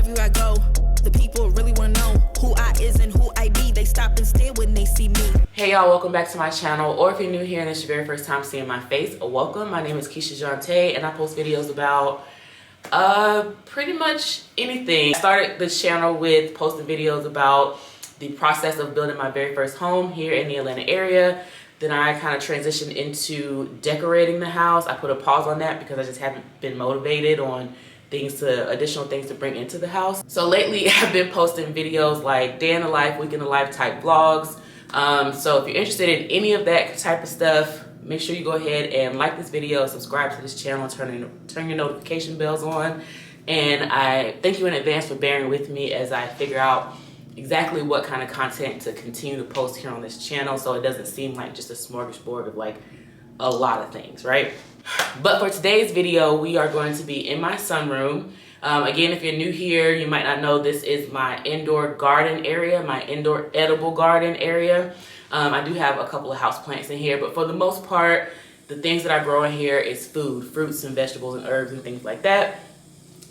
everywhere I go, the people really want to know who I is and who I be. They stop and stare when they see me. Hey y'all, welcome back to my channel. Or if you're new here and it's your very first time seeing my face, welcome. My name is Keisha Jonte and I post videos about pretty much anything. I started this channel with posting videos about the process of building my very first home here in the Atlanta area. Then I kind of transitioned into decorating the house. I put a pause on that because I just haven't been motivated on additional things to bring into the house. So lately I've been posting videos like day in the life, week in the life type vlogs. So if you're interested in any of that type of stuff, make sure you go ahead and like this video, subscribe to this channel, turn your notification bells on. And I thank you in advance for bearing with me as I figure out exactly what kind of content to continue to post here on this channel, so it doesn't seem like just a smorgasbord of like a lot of things, right? But for today's video, we are going to be in my sunroom. Again, if you're new here, you might not know this is my indoor garden area, my indoor edible garden area. I do have a couple of houseplants in here, but for the most part, the things that I grow in here is food, fruits and vegetables and herbs and things like that.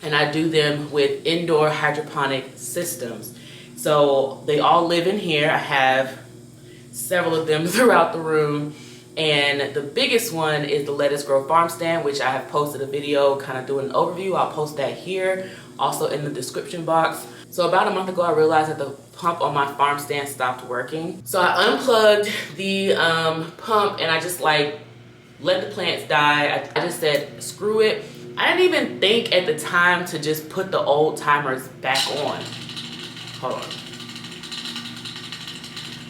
And I do them with indoor hydroponic systems. So they all live in here. I have several of them throughout the room. And the biggest one is the Lettuce Grow Farm Stand, which I have posted a video kind of doing an overview. I'll post that here, also in the description box. So about a month ago, I realized that the pump on my farm stand stopped working. So I unplugged the pump and I just like let the plants die. I just said, screw it. I didn't even think at the time to just put the old timers back on. Hold on.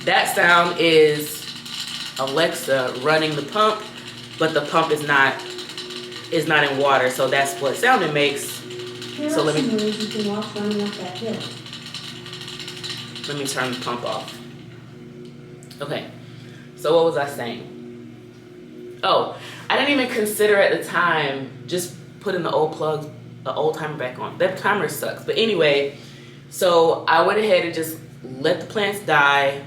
That sound is Alexa running the pump, but the pump is not in water, so that's what sound it makes. So let me turn the pump off. Okay, so what was I saying? Oh, I didn't even consider at the time just putting the old timer back on. That timer sucks. But anyway, so I went ahead and just let the plants die.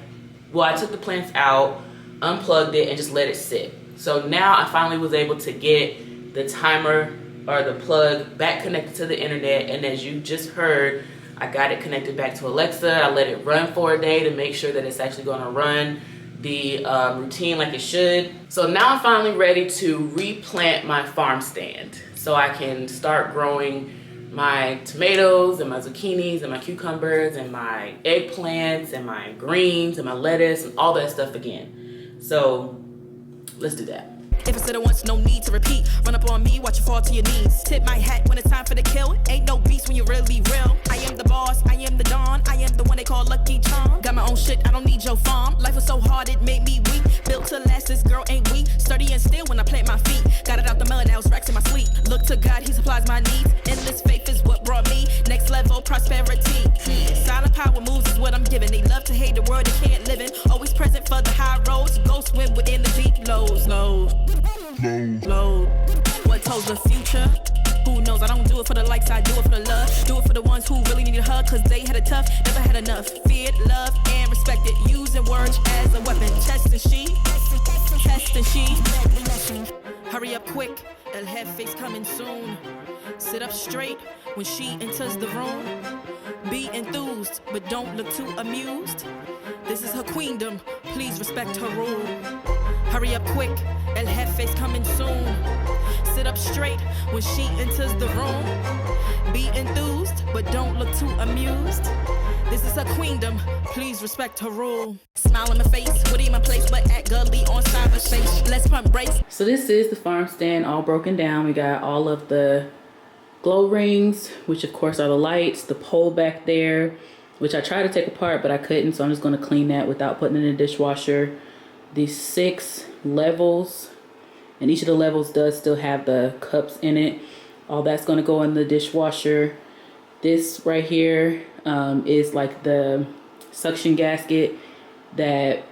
Well, I took the plants out, unplugged it, and just let it sit. So now I finally was able to get the timer or the plug back connected to the internet. And as you just heard, I got it connected back to Alexa. I let it run for a day to make sure that it's actually going to run the routine like it should. So now I'm finally ready to replant my farm stand so I can start growing my tomatoes and my zucchinis and my cucumbers and my eggplants and my greens and my lettuce and all that stuff again. So let's do that. If I said it once, no need to repeat. Run up on me, watch you fall to your knees. Tip my hat when it's time for the kill. Ain't no beast when you're really real. I am the boss, I am the dawn. I am the one they call Lucky Charm. Got my own shit, I don't need your farm. Life was so hard, it made me weak. Built to last, this girl ain't weak. Sturdy and still when I plant my feet. Got it out the mud, now it's racks in my sleep. Look to God, he supplies my needs. Endless faith is what brought me next level prosperity. Silent power moves is what I'm giving. They love to hate the world they can't live in. Always present for the high roads. Go swim within the deep lows. Load. What told the future? Who knows? I don't do it for the likes, I do it for the love. Do it for the ones who really needed a hug, cause they had it tough, never had enough. Feared, loved, and respected. Using words as a weapon. Test and she. Hurry up quick, El Jefe's coming soon. Sit up straight when she enters the room. Be enthused, but don't look too amused. This is her queendom, please respect her rule. Hurry up quick, El Jefe's coming soon. Sit up straight when she enters the room. Be enthused, but don't look too amused. This is her queendom, please respect her rule. Smile in my face, would in my place, but act gully on cyberspace. Let's pump brakes. So this is the farm stand all broken down. We got all of the glow rings, which of course are the lights, the pole back there, which I tried to take apart, but I couldn't, so I'm just gonna clean that without putting it in the dishwasher. These 6 levels, and each of the levels does still have the cups in it. All that's gonna go in the dishwasher. This right here is like the suction gasket that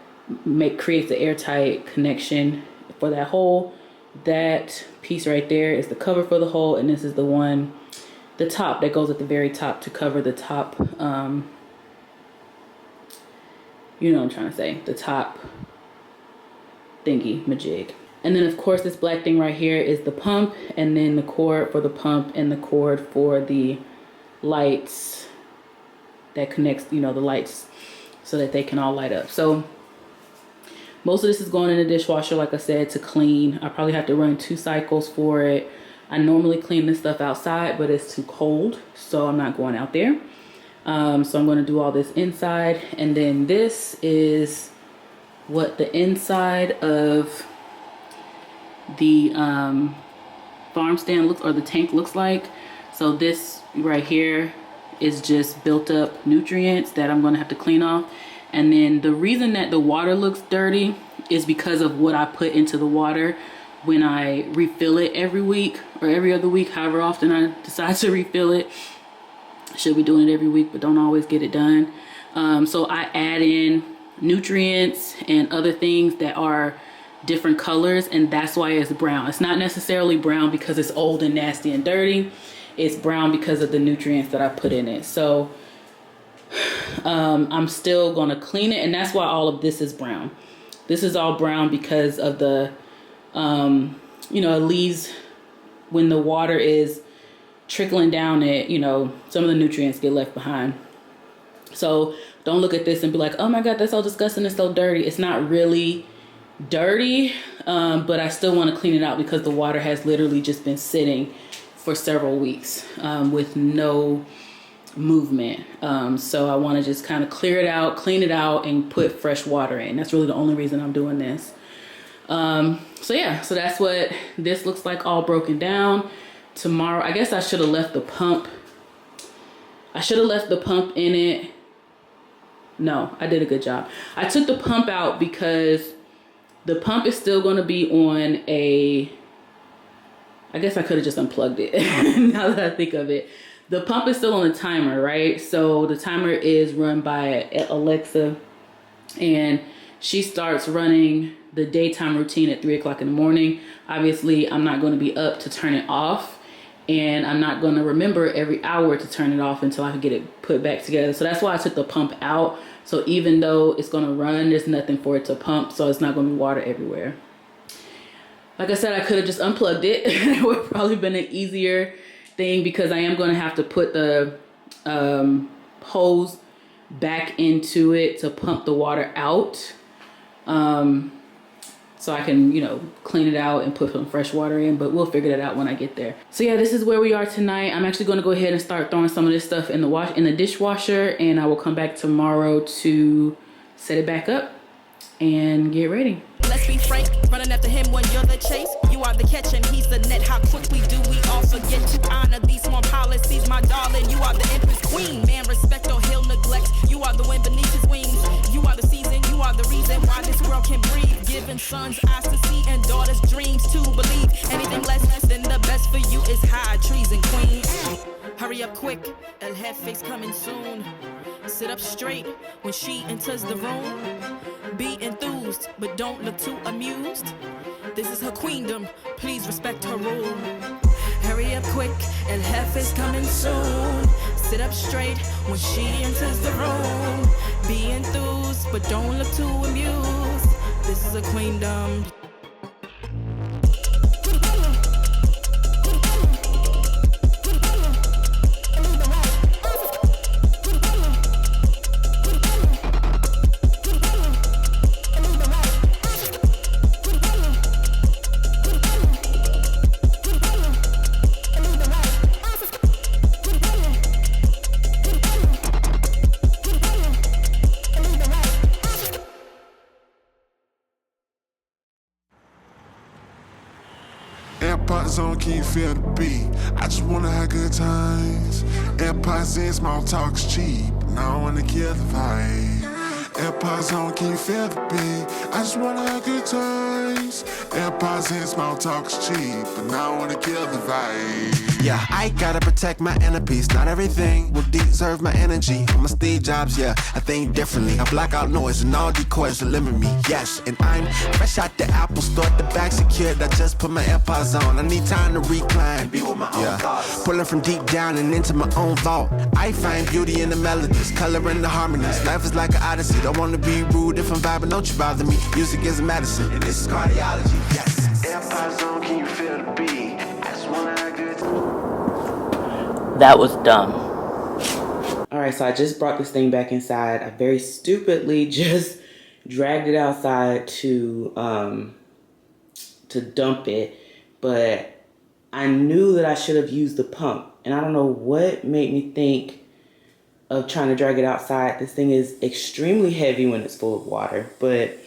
creates the airtight connection for that hole. That piece right there is the cover for the hole, and this is the top that goes at the very top to cover the top, you know what I'm trying to say, the top thingy majig. And then of course this black thing right here is the pump, and then the cord for the pump and the cord for the lights that connects, you know, the lights so that they can all light up. So most of this is going in the dishwasher, like I said, to clean. I probably have to run 2 cycles for it. I normally clean this stuff outside, but it's too cold, so I'm not going out there. So I'm going to do all this inside, and then this is what the inside of the farm stand looks, or the tank looks like. So this right here is just built up nutrients that I'm going to have to clean off. And then the reason that the water looks dirty is because of what I put into the water when I refill it every week or every other week, however often I decide to refill it. Should be doing it every week, but don't always get it done. So I add in nutrients and other things that are different colors, and that's why it's brown. It's not necessarily brown because it's old and nasty and dirty. It's brown because of the nutrients that I put in it. So I'm still gonna clean it, and that's why all of this is brown. This is all brown because of the you know, it leaves, when the water is trickling down it, you know, some of the nutrients get left behind. So don't look at this and be like, oh my God, that's so disgusting, it's so dirty. It's not really dirty, but I still want to clean it out because the water has literally just been sitting for several weeks with no movement. So I want to just kind of clear it out, clean it out, and put fresh water in. That's really the only reason I'm doing this. So yeah, so that's what this looks like, all broken down. Tomorrow, I guess I should have left the pump. I should have left the pump in it. No, I did a good job. I took the pump out because the pump is still going to be on a, I guess I could have just unplugged it now that I think of it. The pump is still on a timer, right? So the timer is run by Alexa, and she starts running the daytime routine at 3 o'clock in the morning. Obviously, I'm not going to be up to turn it off, and I'm not going to remember every hour to turn it off until I can get it put back together. So that's why I took the pump out. So even though it's going to run, there's nothing for it to pump, so it's not going to be water everywhere. Like I said, I could have just unplugged it. It would have probably been an easier thing, because I am going to have to put the hose back into it to pump the water out. So I can, you know, clean it out and put some fresh water in, but we'll figure that out when I get there. So yeah, this is where we are tonight. I'm actually going to go ahead and start throwing some of this stuff in the dishwasher, and I will come back tomorrow to set it back up and get ready. Let's be frank, running after him when you're the chase. You are the catch and he's the net. How quickly do we all forget to honor these small policies, my darling? You are the empress queen. Man, respect or he'll neglect. You are the wind beneath his wings. You are the season, you are the reason why this world can breathe. Giving sons eyes to see and daughters dreams to believe. Anything less than the best for you is high treason, queen. Hurry up quick, El Jefe's coming soon. Sit up straight when she enters the room. Be enthused, but don't look too amused. This is her queendom, please respect her rule. Hurry up quick, El Jefe's coming soon. Sit up straight when she enters the room. Be enthused, but don't look too amused. This is a queendom. AirPods on, can you feel the beat? I just wanna have good times. AirPods in, small talk's cheap, and I don't wanna kill the vibe. AirPods on, can you feel the beat? I just wanna have good times. AirPods in, small talk's cheap, and I don't wanna kill the vibe. Yeah, I gotta protect my inner peace. Not everything will deserve my energy. I'm a Steve Jobs, yeah, I think differently. I block out noise and all decoys that limit me. Yes, and I'm fresh out the Apple store, the back secured. I just put my AirPods on. I need time to recline and be with my own thoughts. Pulling from deep down and into my own vault. I find beauty in the melodies, color in the harmonies. Life is like an odyssey. Don't wanna be rude if I'm vibing, don't you bother me. Music is medicine, and this is cardiology. Yes. AirPods on, can you feel the beat? I just wanna have good time. That was dumb. All right, so I just brought this thing back inside. I very stupidly just dragged it outside to dump it, but I knew that I should have used the pump, and I don't know what made me think of trying to drag it outside. This thing is extremely heavy when it's full of water, but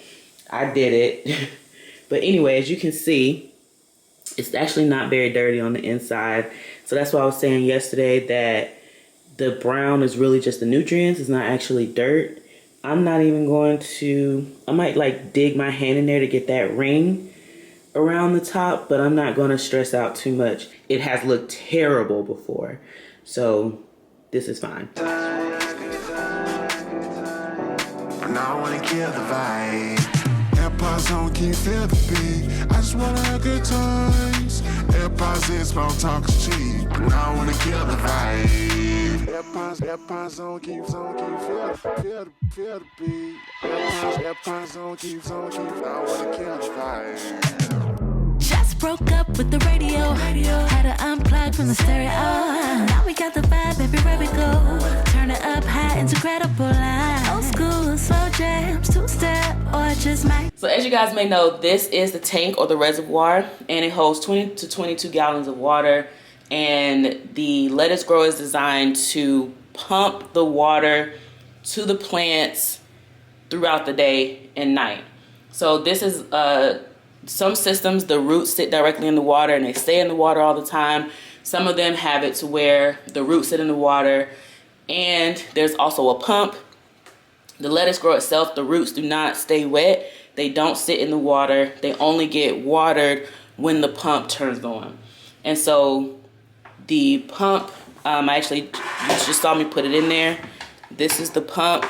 I did it. But anyway, as you can see, it's actually not very dirty on the inside. So that's why I was saying yesterday that the brown is really just the nutrients. It's not actually dirt. I'm not even going to, I might like dig my hand in there to get that ring around the top, but I'm not going to stress out too much. It has looked terrible before, so this is fine. But now I wanna kill the vibe. AirPods on, can you feel the beat? I just wanna have good times. AirPods in, small talk is cheap. But now I wanna kill the vibe. AirPods on, can you feel the beat? AirPods on, can you now I wanna kill the vibe. Just broke up with the radio. Had to unplug from the stereo. Now we got the vibe everywhere we go. Turn it up high, it's incredible line. Old school, slow jams, two-step, or just might. So as you guys may know, this is the tank or the reservoir, and it holds 20 to 22 gallons of water. And the lettuce grower is designed to pump the water to the plants throughout the day and night. So this is some systems, the roots sit directly in the water and they stay in the water all the time. Some of them have it to where the roots sit in the water, and there's also a pump. The lettuce grower itself, the roots do not stay wet. They don't sit in the water. They only get watered when the pump turns on. And so the pump, you just saw me put it in there. This is the pump,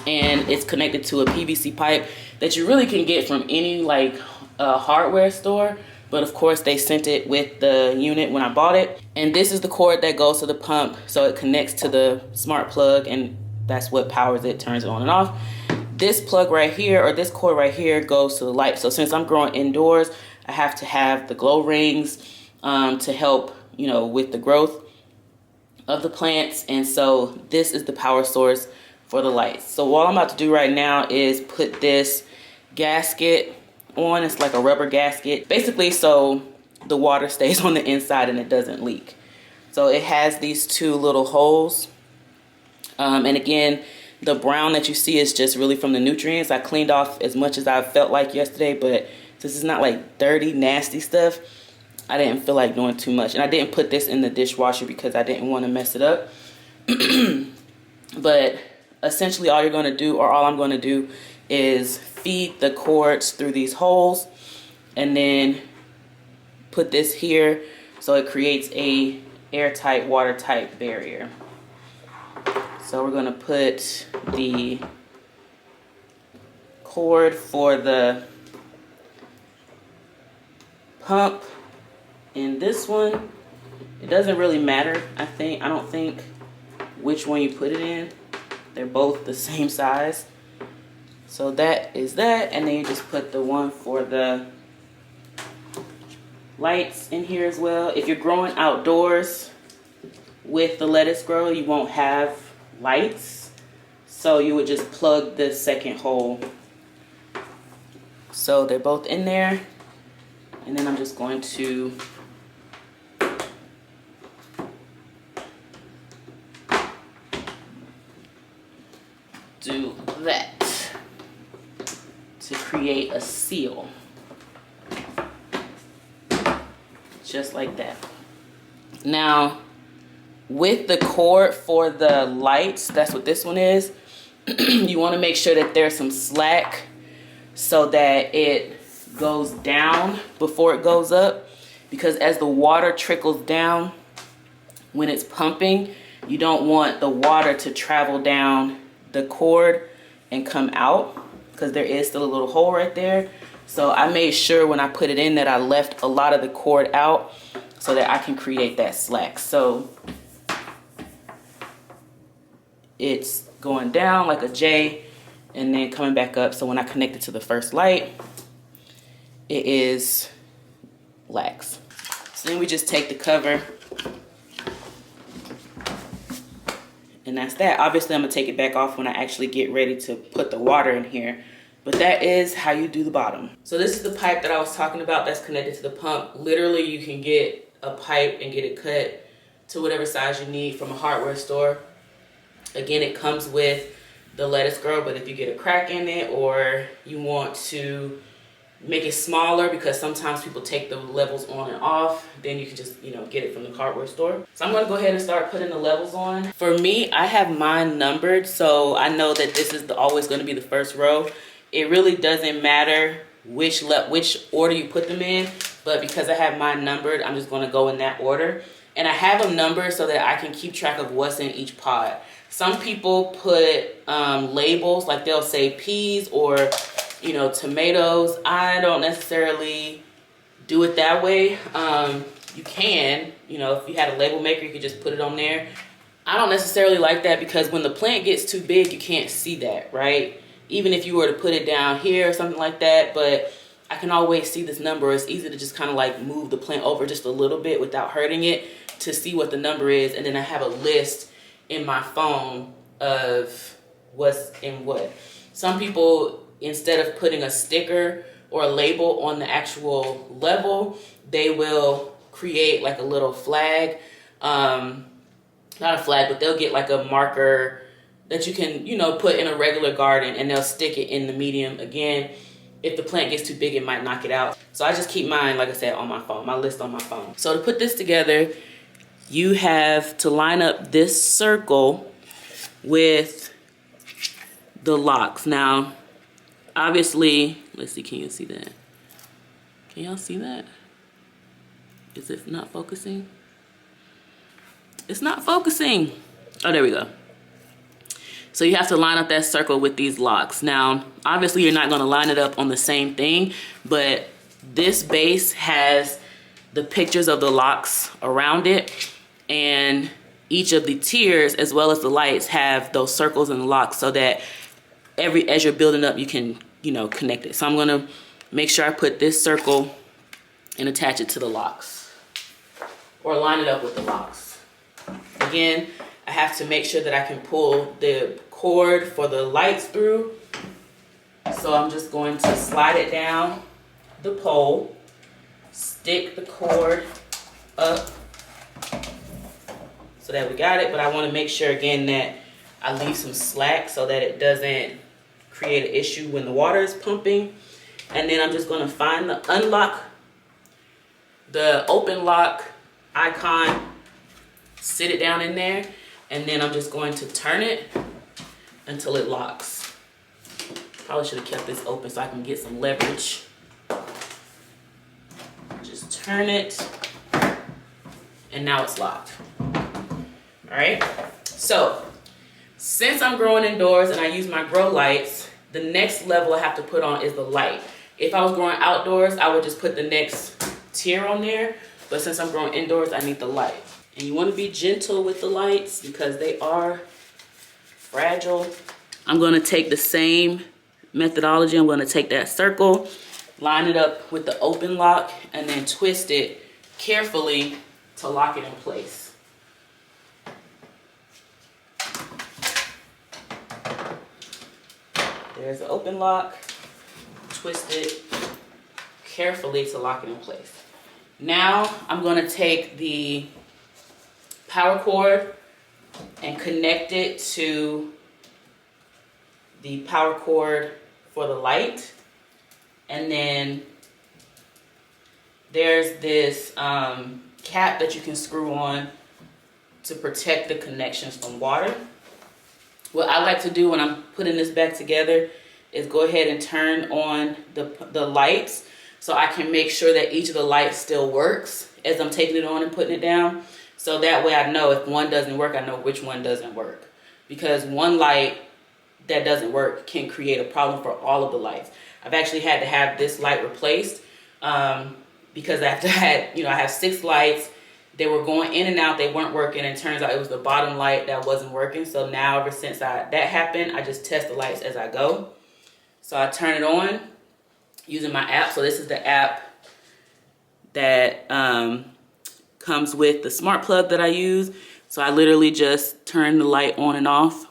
and it's connected to a PVC pipe that you really can get from any hardware store. But of course they sent it with the unit when I bought it. And this is the cord that goes to the pump, so it connects to the smart plug, and that's what powers it, turns it on and off. This plug right here, or this cord right here, goes to the light. So since I'm growing indoors, I have to have the glow rings to help, with the growth of the plants. And so this is the power source for the lights. So what I'm about to do right now is put this gasket on. It's like a rubber gasket, basically, so the water stays on the inside and it doesn't leak. So it has these two little holes, and again, the brown that you see is just really from the nutrients. I cleaned off as much as I felt like yesterday, but this is not like dirty, nasty stuff. I didn't feel like doing too much, and I didn't put this in the dishwasher because I didn't want to mess it up. But essentially all you're going to do, or all I'm going to do, is feed the cords through these holes and then put this here so it creates a airtight, watertight barrier. So we're going to put the cord for the pump in this one. It doesn't really matter, I don't think which one you put it in. They're both the same size. So that is that, and then you just put the one for the lights in here as well. If you're growing outdoors with the lettuce grower, you won't have lights, so you would just plug the second hole. So they're both in there, and then I'm just going to do that to create a seal, just like that. Now with the cord for the lights, that's what this one is. You want to make sure that there's some slack so that it goes down before it goes up, because as the water trickles down when it's pumping, you don't want the water to travel down the cord and come out, because there is still a little hole right there. So I made sure when I put it in that I left a lot of the cord out so that I can create that slack. So it's going down like a J and then coming back up. So when I connect it to the first light, it is lax. So then we just take the cover And that's that. Obviously, I'm gonna take it back off when I actually get ready to put the water in here. But that is how you do the bottom. So this is the pipe that I was talking about that's connected to the pump. Literally, you can get a pipe and get it cut to whatever size you need from a hardware store. Again, it comes with the lettuce grow, but if you get a crack in it or you want to make it smaller, because sometimes people take the levels on and off, then you can just, you know, get it from the hardware store. So I'm gonna go ahead and start putting the levels on. For me, I have mine numbered, so I know that this is always gonna be the first row. It really doesn't matter which order you put them in, but because I have mine numbered, I'm just gonna go in that order. And I have them numbered so that I can keep track of what's in each pod. Some people put labels, like they'll say peas or, you know, tomatoes. I don't necessarily do it that way. You can, you know, if you had a label maker, you could just put it on there. I don't necessarily like that because when the plant gets too big, you can't see that, right? Even if you were to put it down here or something like that, but I can always see this number. It's easy to just kind of like move the plant over just a little bit without hurting it to see what the number is. And then I have a list in my phone of what's in what. Some people, instead of putting a sticker or a label on the actual level, they will create like a little flag. Not a flag, but they'll get like a marker that you can, you know, put in a regular garden, and they'll stick it in the medium. Again, if the plant gets too big, it might knock it out. So I just keep mine, like I said, on my phone, my list on my phone. So to put this together, you have to line up this circle with the locks. Now, obviously, let's see, can you see that? Can y'all see that? Is it not focusing? It's not focusing. Oh, there we go. So you have to line up that circle with these locks. Now, obviously you're not gonna line it up on the same thing, but this base has the pictures of the locks around it, and each of the tiers, as well as the lights, have those circles and locks so that as you're building up, you can, you know, connect it. So I'm gonna make sure I put this circle and attach it to the locks, or line it up with the locks. Again, I have to make sure that I can pull the cord for the lights through. So I'm just going to slide it down the pole, stick the cord up so that we got it. But I want to make sure again that I leave some slack so that it doesn't create an issue when the water is pumping. And then I'm just going to find the open lock icon, sit it down in there, and then I'm just going to turn it until it locks. Probably should have kept this open so I can get some leverage. Just turn it, and now it's locked. All right, so since I'm growing indoors and I use my grow lights, the next level I have to put on is the light. If I was growing outdoors, I would just put the next tier on there, but since I'm growing indoors, I need the light. And you want to be gentle with the lights because they are fragile. I'm going to take the same methodology. I'm going to take that circle, line it up with the open lock, and then twist it carefully to lock it in place. There's the open lock. Twist it carefully to lock it in place. Now I'm going to take the power cord and connect it to the power cord for the light. And then there's this cap that you can screw on to protect the connections from water. What I like to do when I'm putting this back together is go ahead and turn on the lights so I can make sure that each of the lights still works as I'm taking it on and putting it down. So that way I know if one doesn't work, I know which one doesn't work. Because one light that doesn't work can create a problem for all of the lights. I've actually had to have this light replaced because I have 6 lights. They were going in and out, they weren't working, and it turns out it was the bottom light that wasn't working. So now ever since that happened, I just test the lights as I go. So I turn it on using my app. So this is the app that comes with the smart plug that I use. So I literally just turn the light on and off.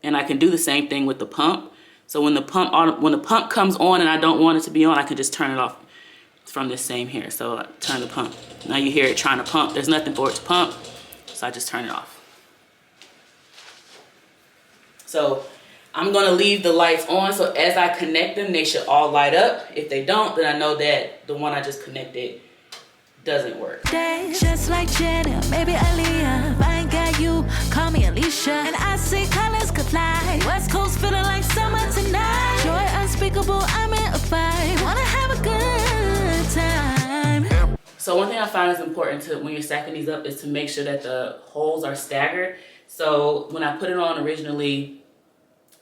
And I can do the same thing with the pump. So when the pump comes on and I don't want it to be on, I can just turn it off from this same here. So I turn the pump. Now you hear it trying to pump. There's nothing for it to pump, so I just turn it off. So I'm gonna leave the lights on, so as I connect them, they should all light up. If they don't, then I know that the one I just connected doesn't work. Just like Jenna, maybe Aaliyah. If I ain't got you, call me Alicia. And I see colors could fly. West Coast feeling like summer tonight. Joy unspeakable, I'm in a vibe. Wanna have a good time. So one thing I find is important to when you're stacking these up is to make sure that the holes are staggered. So when I put it on originally,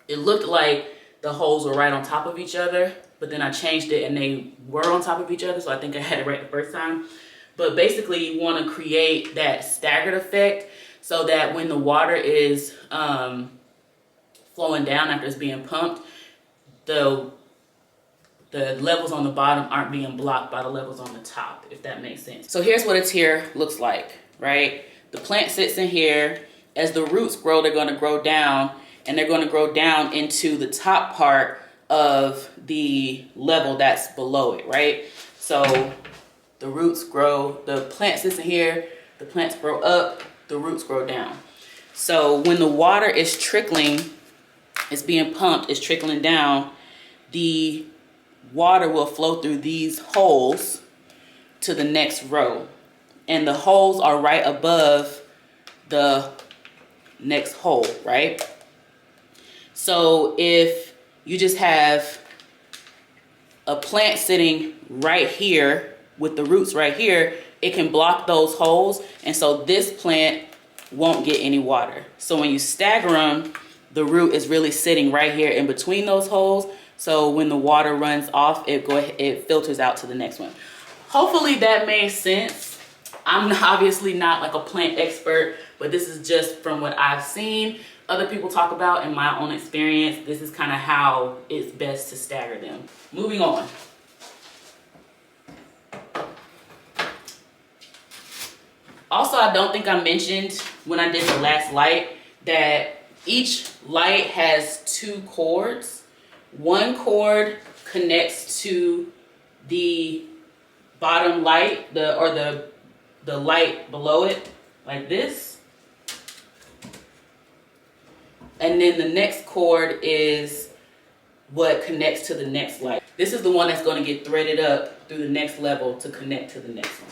it looked like the holes were right on top of each other, but then I changed it and they were on top of each other. So I think I had it right the first time. But basically you want to create that staggered effect so that when the water is flowing down after it's being pumped, the levels on the bottom aren't being blocked by the levels on the top, if that makes sense. So here's what a tier looks like, right? The plant sits in here. As the roots grow, they're going to grow down, and they're going to grow down into the top part of the level that's below it, right? So the roots grow, the plant sits in here, the plants grow up, the roots grow down. So when the water is trickling, it's being pumped, it's trickling down, the water will flow through these holes to the next row. And the holes are right above the next hole, right? So if you just have a plant sitting right here with the roots right here, it can block those holes, and so this plant won't get any water. So when you stagger them, the root is really sitting right here in between those holes, so when the water runs off, it filters out to the next one. Hopefully that made sense. I'm obviously not like a plant expert, but this is just from what I've seen other people talk about in my own experience. This is kind of how it's best to stagger them. Moving on. Also, I don't think I mentioned when I did the last light that each light has two cords. One cord connects to the bottom light, the light below it, like this. And then the next cord is what connects to the next light. This is the one that's going to get threaded up through the next level to connect to the next one.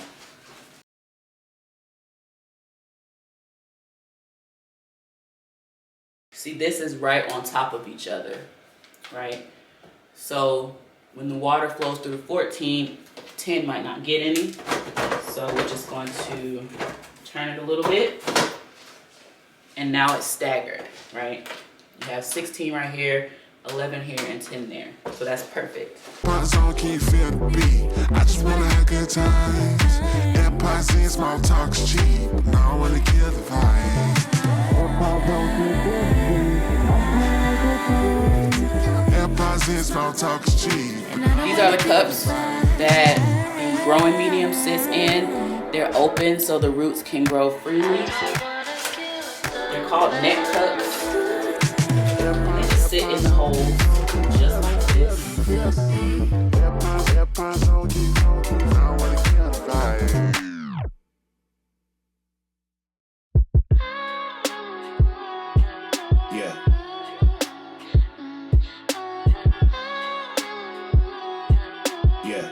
See, this is right on top of each other, right? So when the water flows through 14, 10 might not get any. So we're just going to turn it a little bit. And now it's staggered, right? You have 16 right here, 11 here, and 10 there. So that's perfect. I just wanna have good times. Empires and small talk's cheap. Now I wanna kill the vibe. Empires and small talk's cheap. These are the cups that the growing medium sits in. They're open so the roots can grow freely. They're called neck cups. And they just sit in the holes just like this. Yeah. Yeah.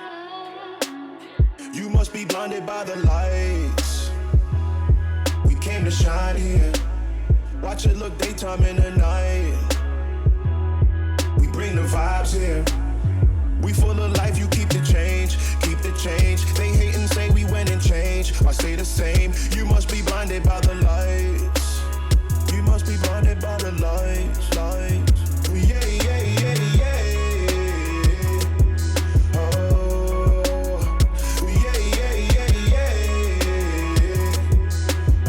You must be blinded by the lights. We came to shine here. Watch it look daytime in the night. We bring the vibes here. We full of life, you keep the change, keep the change. They hate and say we went and changed. I stay the same. You must be blinded by the lights. You must be blinded by the lights, lights. Yeah, yeah, yeah, yeah. Oh, yeah, yeah, yeah, yeah. Oh.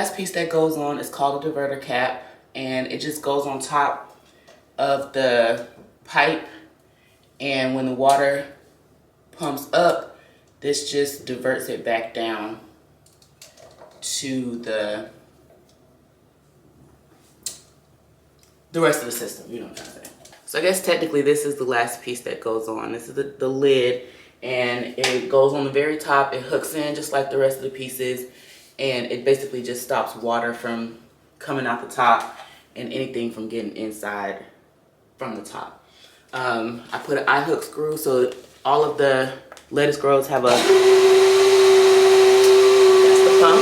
last piece that goes on is called a diverter cap, and it just goes on top of the pipe, and when the water pumps up, this just diverts it back down to the rest of the system, you know what I'm saying. So I guess technically this is the last piece that goes on. This is the lid, and it goes on the very top. It hooks in just like the rest of the pieces, and it basically just stops water from coming out the top and anything from getting inside from the top. I put an eye hook screw, so all of the lettuce grows have that's the pump.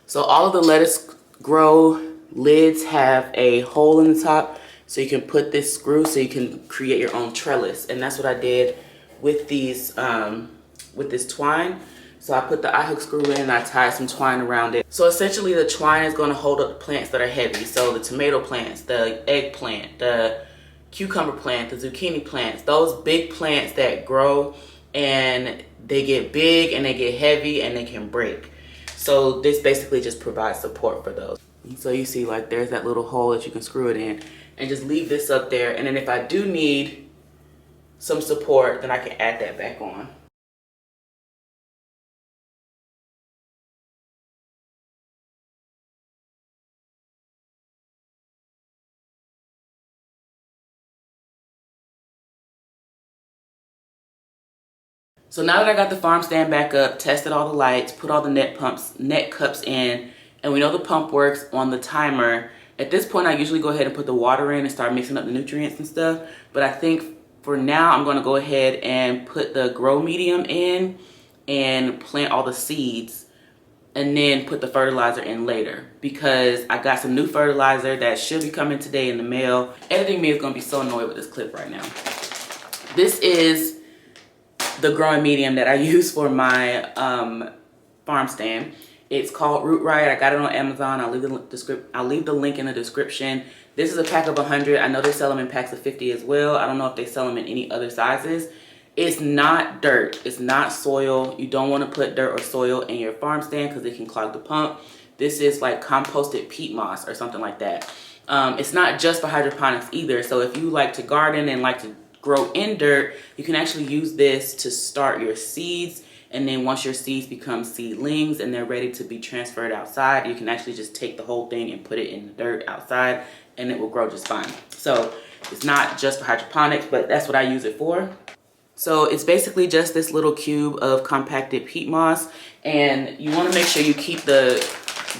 So all of the lettuce grow lids have a hole in the top, so you can put this screw so you can create your own trellis. And that's what I did with these, with this twine. So I put the eye hook screw in and I tied some twine around it. So essentially the twine is going to hold up the plants that are heavy. So the tomato plants, the eggplant, the cucumber plant, the zucchini plants, those big plants that grow and they get big and they get heavy and they can break. So this basically just provides support for those. And so you see, like, there's that little hole that you can screw it in, and just leave this up there. And then if I do need some support, then I can add that back on. So now that I got the farm stand back up, tested all the lights, put all the net cups in, and we know the pump works on the timer, at this point I usually go ahead and put the water in and start mixing up the nutrients and stuff. But I think for now I'm going to go ahead and put the grow medium in and plant all the seeds, and then put the fertilizer in later, because I got some new fertilizer that should be coming today in the mail. Editing me is going to be so annoyed with this clip right now. This is the growing medium that I use for my farm stand. It's called Root Right. I got it on Amazon. I'll leave the link in the description. This is a pack of 100. I know they sell them in packs of 50 as well. I don't know if they sell them in any other sizes. It's not dirt. It's not soil. You don't want to put dirt or soil in your farm stand because it can clog the pump. This is like composted peat moss or something like that. It's not just for hydroponics either. So if you like to garden and like to grow in dirt, you can actually use this to start your seeds. And then once your seeds become seedlings and they're ready to be transferred outside, you can actually just take the whole thing and put it in the dirt outside, and it will grow just fine. So it's not just for hydroponics, but that's what I use it for. So it's basically just this little cube of compacted peat moss, and you want to make sure you keep the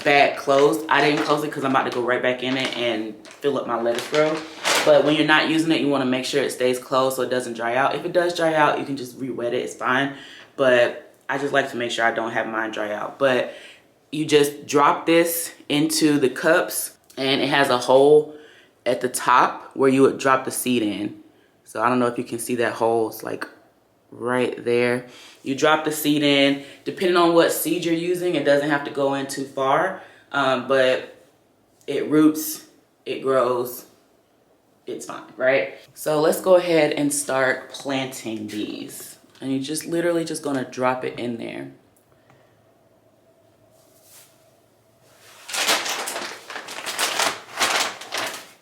bag closed. I didn't close it because I'm about to go right back in it and fill up my lettuce row. But when you're not using it, you want to make sure it stays closed so it doesn't dry out. If it does dry out, you can just re-wet it. It's fine. But I just like to make sure I don't have mine dry out. But you just drop this into the cups, and it has a hole at the top where you would drop the seed in. So I don't know if you can see that hole. It's like right there. You drop the seed in. Depending on what seed you're using, it doesn't have to go in too far. But it roots, it grows, it's fine, right? So let's go ahead and start planting these. And you're just literally just gonna drop it in there.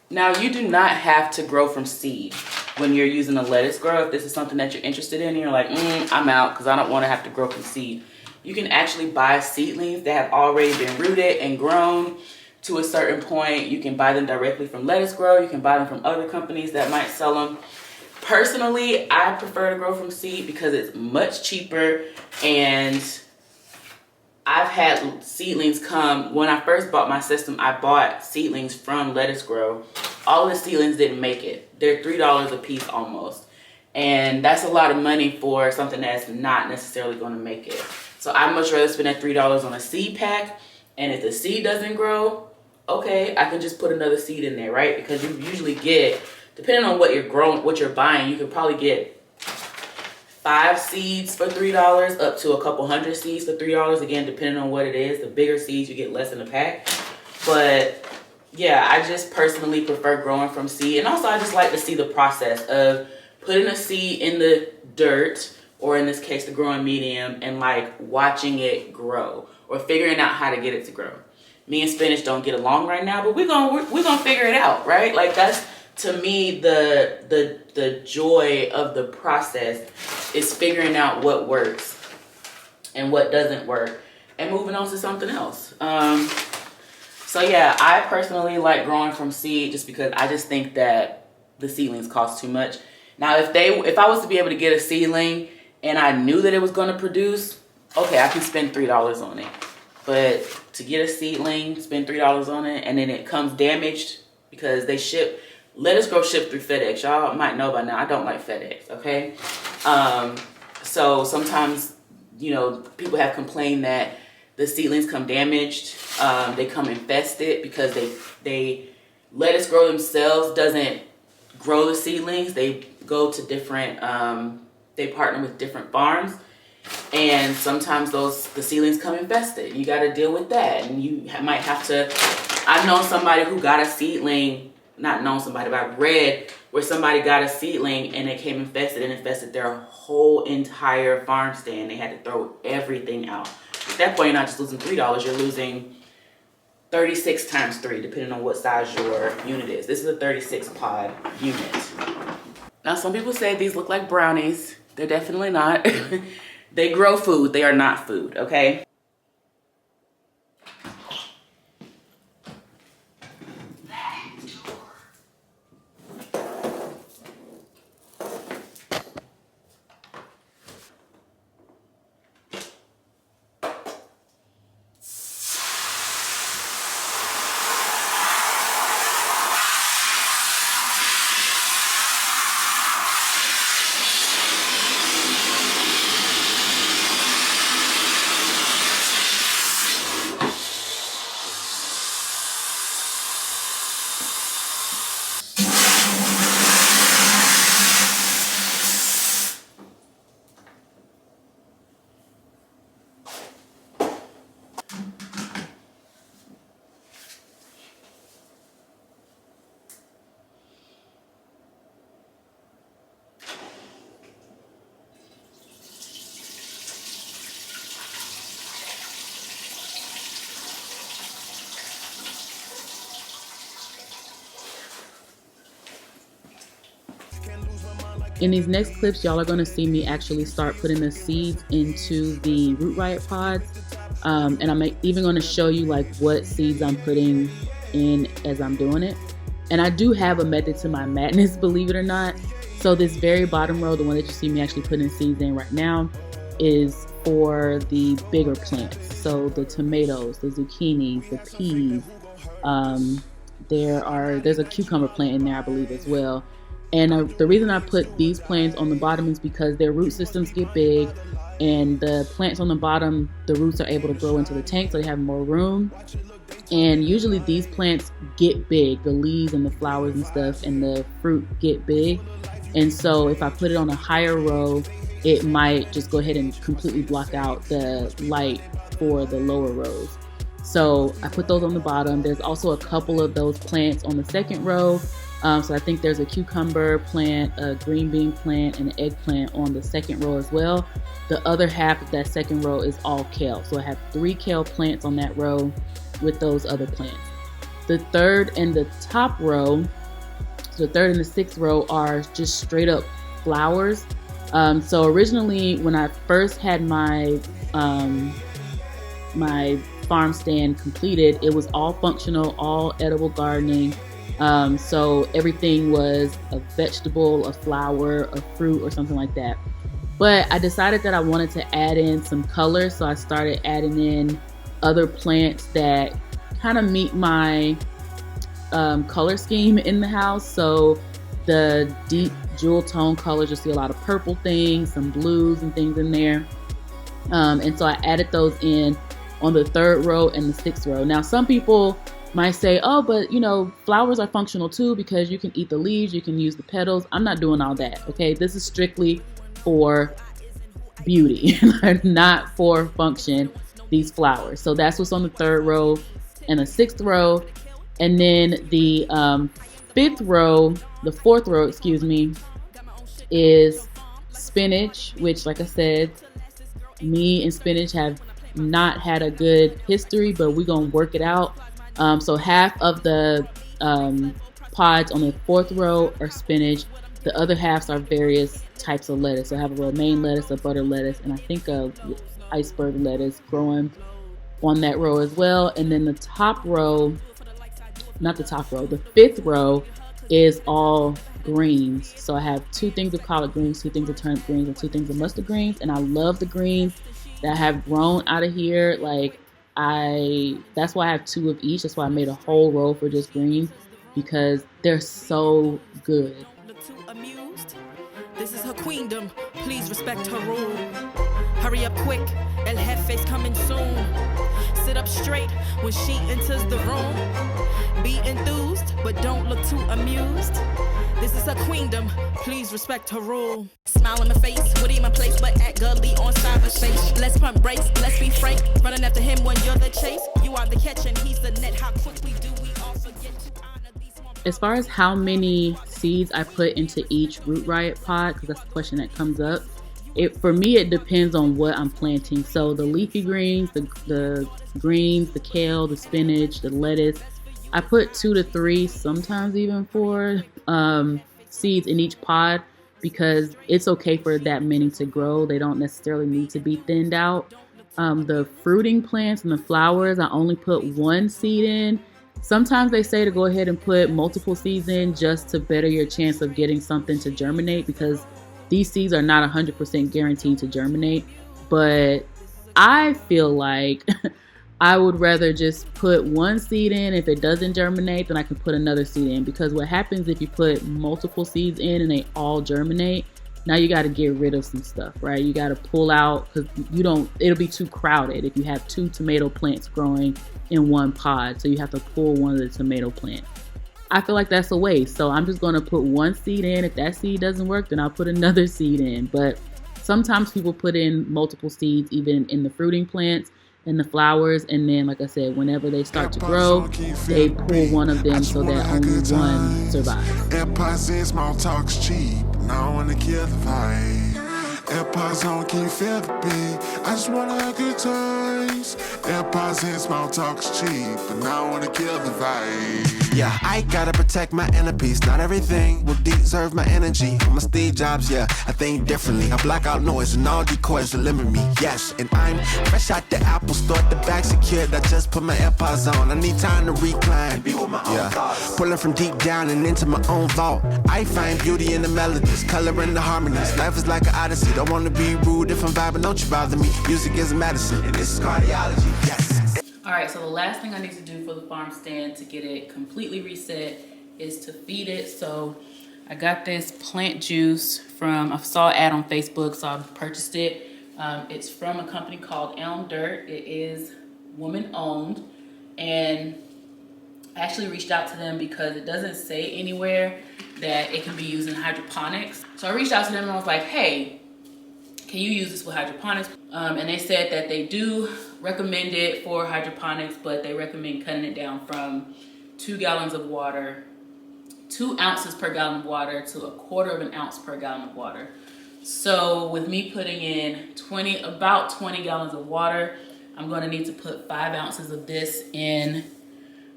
Now, you do not have to grow from seed when you're using a lettuce grow. If this is something that you're interested in and you're like, I'm out because I don't want to have to grow from seed. You can actually buy seedlings that have already been rooted and grown to a certain point. You can buy them directly from Lettuce Grow. You can buy them from other companies that might sell them. Personally, I prefer to grow from seed because it's much cheaper, and I've had seedlings come. When I first bought my system, I bought seedlings from Lettuce Grow. All the seedlings didn't make it. They're $3 a piece almost. And that's a lot of money for something that's not necessarily going to make it. So I'd much rather spend that $3 on a seed pack. And if the seed doesn't grow, okay, I can just put another seed in there, right? Because you usually get, depending on what you're growing, what you're buying, you can probably get 5 seeds for $3 up to a couple hundred seeds for $3. Again, depending on what it is. The bigger seeds, you get less in a pack. But yeah, I just personally prefer growing from seed. And also I just like to see the process of putting a seed in the dirt or in this case, the growing medium, and like watching it grow or figuring out how to get it to grow. Me and spinach don't get along right now, but we're gonna figure it out, right? Like that's, to me, the joy of the process is figuring out what works and what doesn't work and moving on to something else. So yeah, I personally like growing from seed just because I just think that the seedlings cost too much. Now, if I was to be able to get a seedling and I knew that it was going to produce, okay, I can spend $3 on it. But to get a seedling, spend $3 on it, and then it comes damaged because they ship, Lettuce Grow ship through FedEx. Y'all might know by now, I don't like FedEx, okay? So sometimes, you know, people have complained that the seedlings come damaged. They come infested because they Lettuce Grow themselves doesn't grow the seedlings. They go to different, they partner with different farms. And sometimes the seedlings come infested. You got to deal with that. And you might have to, I've known somebody who got a seedling, not known somebody, but I've read where somebody got a seedling and it came infested and infested their whole entire farm stand. They had to throw everything out. At that point, you're not just losing $3, you're losing 36 times 3, depending on what size your unit is. This is a 36 pod unit. Now, some people say these look like brownies. They're definitely not. They grow food. They are not food, okay? In these next clips, y'all are going to see me actually start putting the seeds into the Root Riot pods. And I'm even going to show you like what seeds I'm putting in as I'm doing it. And I do have a method to my madness, believe it or not. So this very bottom row, the one that you see me actually putting seeds in right now, is for the bigger plants. So the tomatoes, the zucchinis, the peas. There's a cucumber plant in there, I believe, as well. And the reason I put these plants on the bottom is because their root systems get big, and the plants on the bottom, the roots are able to grow into the tank, so they have more room. And usually these plants get big, the leaves and the flowers and stuff, and the fruit get big. And so if I put it on a higher row, it might just go ahead and completely block out the light for the lower rows. So I put those on the bottom. There's also a couple of those plants on the second row. So I think there's a cucumber plant, a green bean plant, and an eggplant on the second row as well. The other half of that second row is all kale. So I have 3 kale plants on that row with those other plants. The third and the top row, so the third and the sixth row are just straight up flowers. So originally when I first had my my farm stand completed, it was all functional, all edible gardening. So everything was a vegetable, a flower, a fruit, or something like that. But I decided that I wanted to add in some color, so I started adding in other plants that kind of meet my color scheme in the house. So the deep jewel tone colors, you'll see a lot of purple things, some blues and things in there. And so I added those in on the third row and the sixth row. Now some people might say, oh, but you know, flowers are functional too because you can eat the leaves, you can use the petals. I'm not doing all that, okay? This is strictly for beauty, not for function, these flowers. So that's what's on the third row and the sixth row. And then the fourth row, is spinach, which, like I said, me and spinach have not had a good history, but we're gonna work it out. So half of the pods on the 4th row are spinach. The other halves are various types of lettuce. So I have a romaine lettuce, a butter lettuce, and I think a iceberg lettuce growing on that row as well. And then the top row, not the top row, the 5th row is all greens. So I have 2 things of collard greens, 2 things of turnip greens, and 2 things of mustard greens. And I love the greens that have grown out of here. Like that's why I have 2 of each. That's why I made a whole row for just greens, because they're so good. This is her queendom, please respect her rule. Hurry up quick, El Jefe's coming soon. Sit up straight when she enters the room. Be enthused, but don't look too amused. This is her queendom, please respect her rule. Smile in my face, would in my place, but act gully on cyberspace. Let's pump brakes, let's be frank. Running after him when you're the chase. You are the catch and he's the net. How quickly do we all forget to honor these small... As far as how many seeds I put into each Root Riot pod, because that's the question that comes up, for me it depends on what I'm planting. So the leafy greens, the greens, the kale, the spinach, the lettuce, I put 2 to 3, sometimes even 4 seeds in each pod, because it's okay for that many to grow. They don't necessarily need to be thinned out. The fruiting plants and the flowers, I only put 1 seed in. Sometimes they say to go ahead and put multiple seeds in just to better your chance of getting something to germinate, because these seeds are not 100% guaranteed to germinate. But I feel like I would rather just put 1 seed in. If it doesn't germinate, then I can put another seed in, because what happens if you put multiple seeds in and they all germinate, now you got to get rid of some stuff, right? You got to pull out, because it'll be too crowded if you have 2 tomato plants growing in 1 pod. So you have to pull one of the tomato plants. I feel like that's a waste. So I'm just going to put 1 seed in. If that seed doesn't work, then I'll put another seed in. But sometimes people put in multiple seeds, even in the fruiting plants and the flowers. And then, like I said, whenever they start to grow, they pull one of them so that only one survives. Empires and small talks cheap. Now I wanna kill the vibe. Empires on can you feel the beat? I just wanna have good times. Empires and small talks cheap, but now I wanna kill the vibe. Yeah, I gotta protect my inner peace. Not everything will deserve my energy. I'm a Steve Jobs, yeah, I think differently. I block out noise and all decoys that limit me. Yes, and I'm fresh out the Apple store, the bag secured. I just put my AirPods on. I need time to recline. Be with my own thoughts. Pulling from deep down and into my own vault. I find beauty in the melodies, color in the harmonies. Life is like an odyssey. Don't wanna be rude if I'm vibing, don't you bother me. Music is medicine, and this is cardiology. Yes. All right, so the last thing I need to do for the farm stand to get it completely reset is to feed it. So I got this plant juice I saw an ad on Facebook, so I purchased it. It's from a company called Elm Dirt. It is woman owned, and I actually reached out to them because it doesn't say anywhere that it can be used in hydroponics. So I reached out to them and I was like, hey, can you use this with hydroponics? And they said that they do recommend it for hydroponics, but they recommend cutting it down from 2 gallons of water, 2 ounces per gallon of water, to 1/4 ounce per gallon of water. So with me putting in about 20 gallons of water, I'm gonna need to put 5 ounces of this in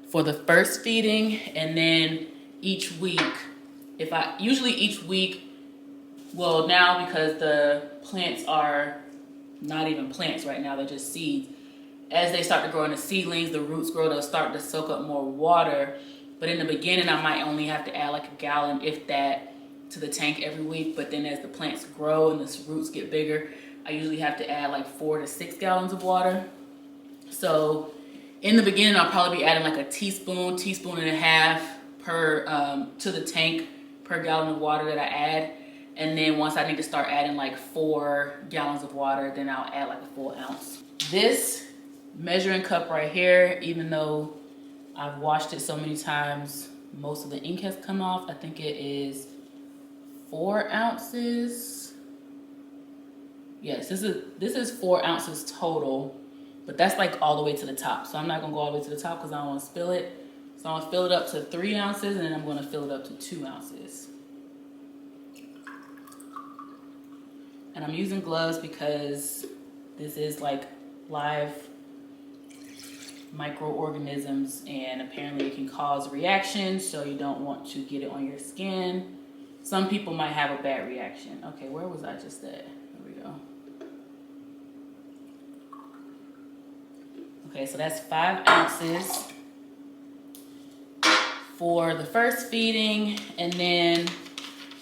for the first feeding, and then each week, well, now because the plants are not even plants right now, they're just seeds. As they start to grow into seedlings, the roots grow, they'll start to soak up more water. But in the beginning, I might only have to add like 1 gallon, if that, to the tank every week. But then as the plants grow and the roots get bigger, I usually have to add like 4 to 6 gallons of water. So in the beginning, I'll probably be adding like a teaspoon and a half to the tank per gallon of water that I add. And then once I need to start adding like 4 gallons of water, then I'll add like a full ounce. This measuring cup right here, even though I've washed it so many times, most of the ink has come off. I think it is 4 ounces. Yes, this is 4 ounces total, but that's like all the way to the top. So I'm not gonna go all the way to the top because I don't want to spill it. So I'm gonna fill it up to 3 ounces, and then I'm gonna fill it up to 2 ounces. And I'm using gloves because this is like live microorganisms, and apparently it can cause reactions, so you don't want to get it on your skin. Some people might have a bad reaction. Okay, where was I just at? There we go. Okay, so that's 5 ounces for the first feeding, and then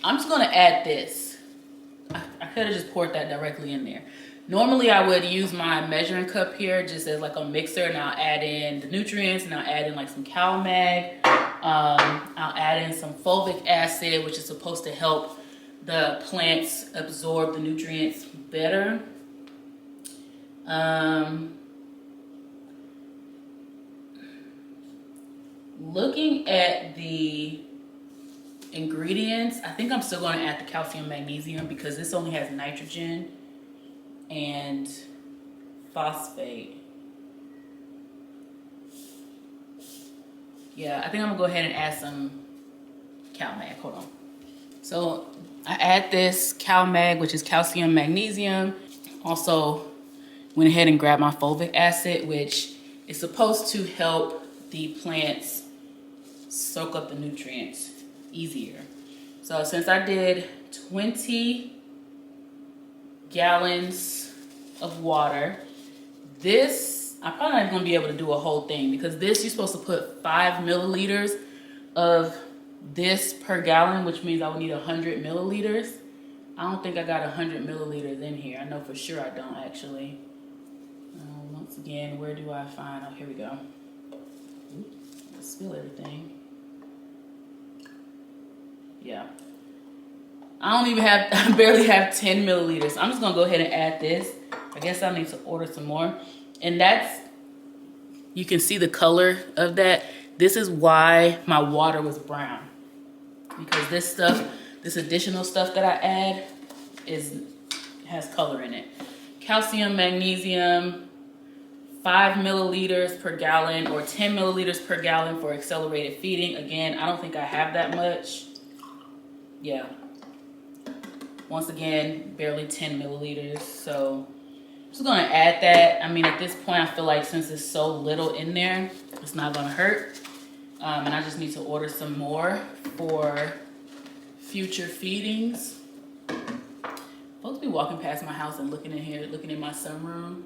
I'm just gonna add this. I could have just poured that directly in there. Normally I would use my measuring cup here just as like a mixer, and I'll add in the nutrients, and I'll add in like some CalMag. I'll add in some fulvic acid, which is supposed to help the plants absorb the nutrients better. Looking at the ingredients, I think I'm still going to add the calcium magnesium because this only has nitrogen and phosphate. Yeah, I think I'm gonna go ahead and add some CalMag. Hold on. So I add this CalMag, which is calcium magnesium. Also went ahead and grabbed my fulvic acid, which is supposed to help the plants soak up the nutrients easier. So since I did 20 gallons of water, this, I'm probably not gonna be able to do a whole thing because this, you're supposed to put 5 milliliters of this per gallon, which means I would need 100 milliliters. I don't think I got 100 milliliters in here. I know for sure I don't actually. Once again, where do I find, oh, here we go. Oops, I spill everything. Yeah. I don't even have, I barely have 10 milliliters. I'm just gonna go ahead and add this. I guess I need to order some more. And that's, you can see the color of that. This is why my water was brown. Because this stuff, this additional stuff that I add has color in it. Calcium, magnesium, 5 milliliters per gallon or 10 milliliters per gallon for accelerated feeding. Again, I don't think I have that much. Yeah. Once again, barely 10 milliliters. So I'm just gonna add that. I mean, at this point, I feel like since there's so little in there, it's not gonna hurt. And I just need to order some more for future feedings. Folks be walking past my house and looking in here, looking in my sunroom.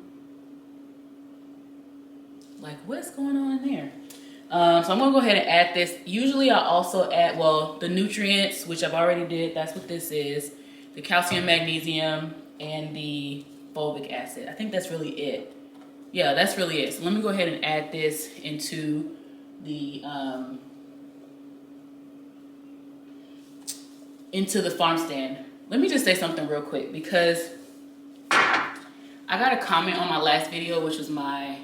Like, what's going on in there? So I'm gonna go ahead and add this. Usually I also add, well, the nutrients, which I've already did. That's what this is. The calcium, magnesium, and the fulvic acid. I think that's really it. Yeah, that's really it. So let me go ahead and add this into the farm stand. Let me just say something real quick because I got a comment on my last video, which was my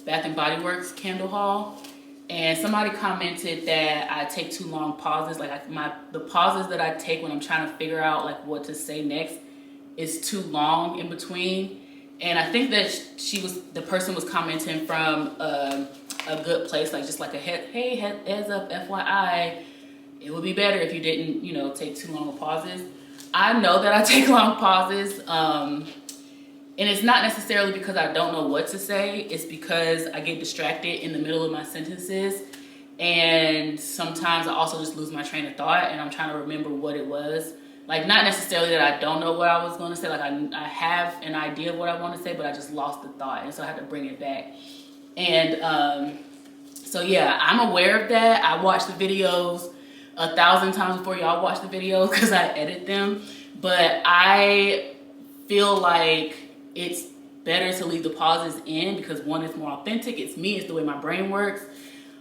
Bath and Body Works candle haul, and somebody commented that I take too long pauses. Like the pauses that I take when I'm trying to figure out like what to say next is too long in between. And I think that the person was commenting from a good place, like just like a hey, heads up, FYI, it would be better if you didn't, you know, take too long of pauses. I know that I take long pauses, and it's not necessarily because I don't know what to say. It's because I get distracted in the middle of my sentences, and sometimes I also just lose my train of thought, and I'm trying to remember what it was. Like, not necessarily that I don't know what I was going to say. Like, I have an idea of what I want to say, but I just lost the thought, and so I had to bring it back. And so yeah, I'm aware of that. I watch the videos 1,000 times before y'all watch the videos because I edit them. But I feel like it's better to leave the pauses in because one, it's more authentic. It's me. It's the way my brain works.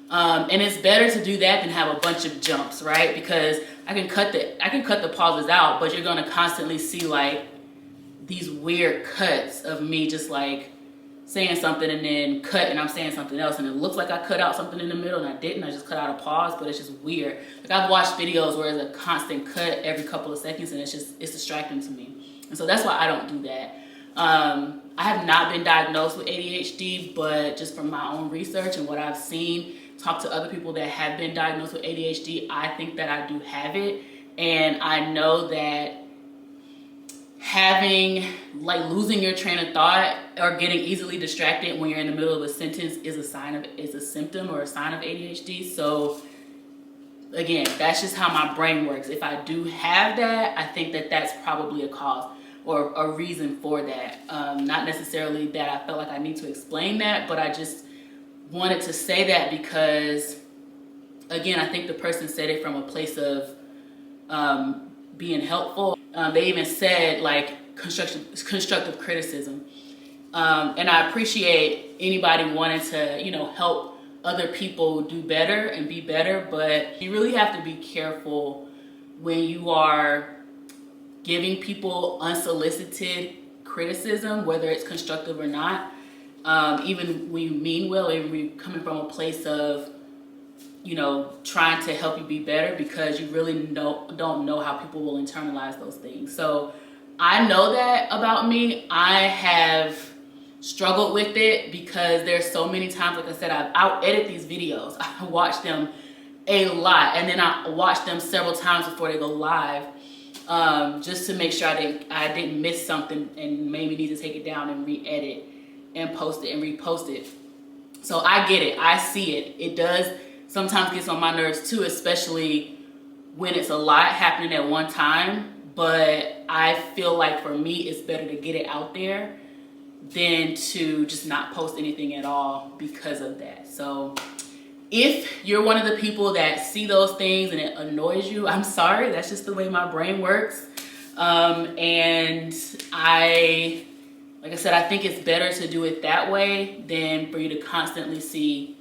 And it's better to do that than have a bunch of jumps, right? Because I can cut the pauses out, but you're gonna constantly see like these weird cuts of me just like saying something and then cut and I'm saying something else, and it looks like I cut out something in the middle and I didn't. I just cut out a pause, but it's just weird. Like, I've watched videos where it's a constant cut every couple of seconds, and it's distracting to me. And so that's why I don't do that. I have not been diagnosed with ADHD, but just from my own research and what I've seen, talk to other people that have been diagnosed with ADHD, I think that I do have it. And I know that losing your train of thought or getting easily distracted when you're in the middle of a sentence is a symptom or a sign of ADHD. So again, that's just how my brain works. If I do have that, I think that that's probably a cause or a reason for that. Not necessarily that I felt like I need to explain that, but I just wanted to say that because, again, I think the person said it from a place of being helpful. They even said like constructive criticism. And I appreciate anybody wanting to, you know, help other people do better and be better, but you really have to be careful when you are giving people unsolicited criticism, whether it's constructive or not. Even when you mean well, even when you're coming from a place of, you know, trying to help you be better, because you really don't know how people will internalize those things. So I know that about me. I have struggled with it because there's so many times, like I said, I'll edit these videos. I watch them a lot, and then I watch them several times before they go live, just to make sure I didn't miss something and maybe need to take it down and re-edit and post it and repost it. So I get it. I see it. It does sometimes gets on my nerves too, especially when it's a lot happening at one time. But I feel like for me, it's better to get it out there than to just not post anything at all because of that. So if you're one of the people that see those things and it annoys you, I'm sorry. That's just the way my brain works. And like I said, I think it's better to do it that way than for you to constantly see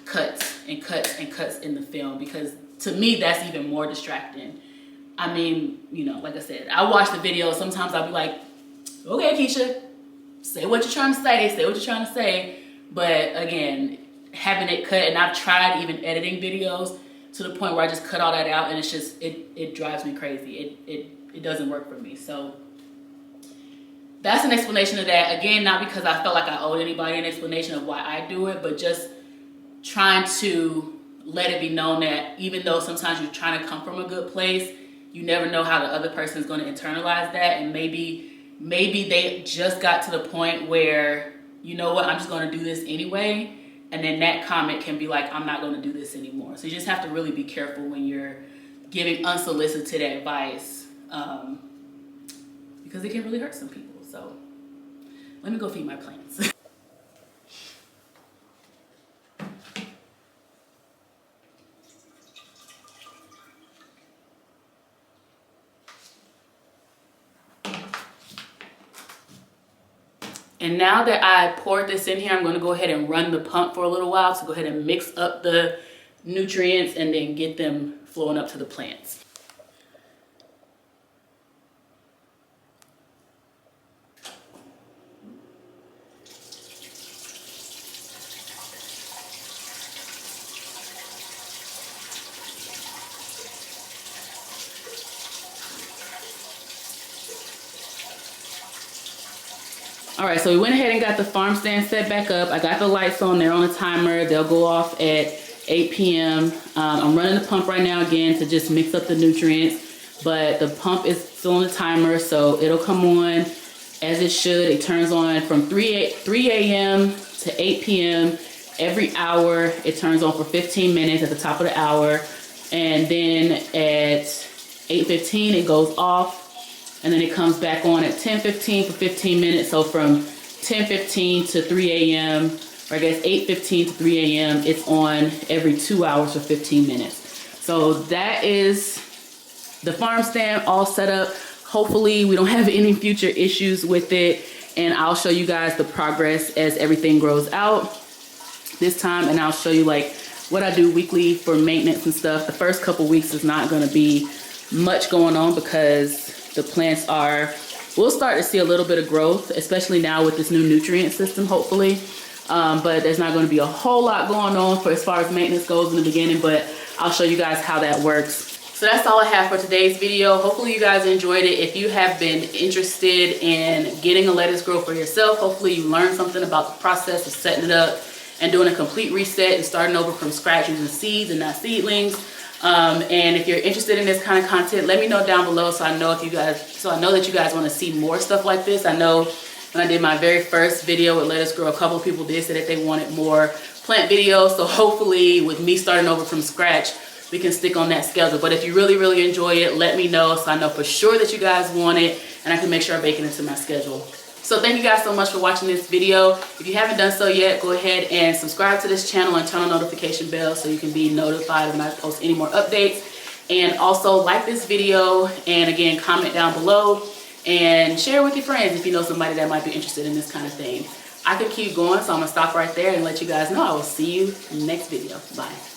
cuts and cuts and cuts in the film, because to me, that's even more distracting. I mean, you know, like I said, I watch the video. Sometimes I'll be like, okay, Keisha, say what you're trying to say. But again, having it cut, and I've tried even editing videos to the point where I just cut all that out, and it's just, it drives me crazy. It doesn't work for me. So that's an explanation of that. Again, not because I felt like I owed anybody an explanation of why I do it, but just trying to let it be known that even though sometimes you're trying to come from a good place, you never know how the other person is going to internalize that. And maybe they just got to the point where, you know what, I'm just going to do this anyway. And then that comment can be like, I'm not going to do this anymore. So you just have to really be careful when you're giving unsolicited advice, because it can really hurt some people. So let me go feed my plants. And now that I poured this in here, I'm going to go ahead and run the pump for a little while to go ahead and mix up the nutrients and then get them flowing up to the plants. All right, so we went ahead and got the farm stand set back up. I got the lights on, they're on a timer. They'll go off at 8 p.m. I'm running the pump right now again to just mix up the nutrients, but the pump is still on the timer, so it'll come on as it should. It turns on from 3 a.m. to 8 p.m. every hour. It turns on for 15 minutes at the top of the hour, and then at 8:15 it goes off. And then it comes back on at 10:15 for 15 minutes. So from 10:15 to 3 a.m., or I guess 8:15 to 3 a.m., it's on every 2 hours for 15 minutes. So that is the farm stand all set up. Hopefully we don't have any future issues with it. And I'll show you guys the progress as everything grows out this time. And I'll show you like what I do weekly for maintenance and stuff. The first couple weeks is not going to be much going on because the plants we'll start to see a little bit of growth, especially now with this new nutrient system, hopefully. But there's not going to be a whole lot going on for as far as maintenance goes in the beginning, but I'll show you guys how that works. So that's all I have for today's video. Hopefully you guys enjoyed it. If you have been interested in getting a lettuce grow for yourself, hopefully you learned something about the process of setting it up and doing a complete reset and starting over from scratch using seeds and not seedlings. And if you're interested in this kind of content, let me know down below so I know that you guys want to see more stuff like this. I know when I did my very first video with Let Us Grow, a couple of people did say that they wanted more plant videos. So hopefully with me starting over from scratch, we can stick on that schedule. But if you really, really enjoy it, let me know so I know for sure that you guys want it and I can make sure I bake it into my schedule. So thank you guys so much for watching this video. If you haven't done so yet, go ahead and subscribe to this channel and turn on notification bell so you can be notified when I post any more updates. And also like this video, and again, comment down below and share with your friends if you know somebody that might be interested in this kind of thing. I could keep going, so I'm gonna stop right there and let you guys know. I will see you next video. Bye.